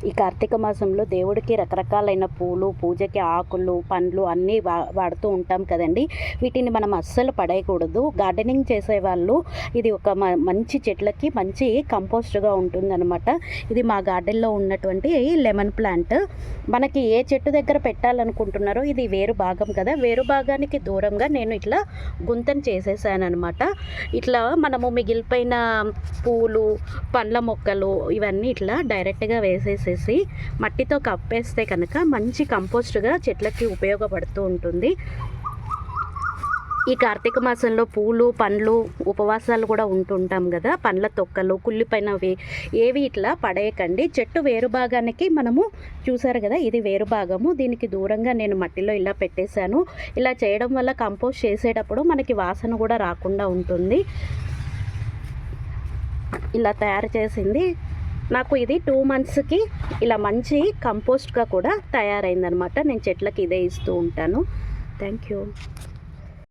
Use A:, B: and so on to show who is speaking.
A: ఈ కార్తీక మాసంలో దేవుడికి రకరకాలైన పూలు, పూజకి ఆకులు, పండ్లు అన్నీ వాడుతూ ఉంటాం కదండి. వీటిని మనం అస్సలు పడేయకూడదు. గార్డెనింగ్ చేసేవాళ్ళు ఇది ఒక మంచి చెట్లకి మంచి కంపోస్ట్గా ఉంటుందన్నమాట. ఇది మా గార్డెన్లో ఉన్నటువంటి లెమన్ ప్లాంట్. మనకి ఏ చెట్టు దగ్గర పెట్టాలనుకుంటున్నారో ఇది వేరు భాగం కదా, వేరు భాగానికి దూరంగా నేను ఇట్లా గుంతను చేసేసానమాట. ఇట్లా మనము మిగిలిపోయిన పూలు, పండ్ల మొక్కలు ఇవన్నీ ఇట్లా డైరెక్ట్గా వేసేసేసి మట్టితో కప్పేస్తే కనుక మంచి కంపోస్ట్గా చెట్లకి ఉపయోగపడుతూ ఉంటుంది. ఈ కార్తీక మాసంలో పూలు, పండ్లు, ఉపవాసాలు కూడా ఉంటుంటాం కదా, పండ్ల తొక్కలు, కుళ్ళిపోయినవి ఏవి ఇట్లా పడేయకండి. చెట్టు వేరు భాగానికి మనము చూసారు కదా, ఇది వేరు భాగము, దీనికి దూరంగా నేను మట్టిలో ఇలా పెట్టేశాను. ఇలా చేయడం వల్ల కంపోస్ట్ చేసేటప్పుడు మనకి వాసన కూడా రాకుండా ఉంటుంది. ఇలా తయారు చేసింది నాకు ఇది 2 monthsకి ఇలా మంచి కంపోస్ట్గా కూడా తయారైందనమాట. నేను చెట్లకి ఇదే ఇస్తూ ఉంటాను. Thank you.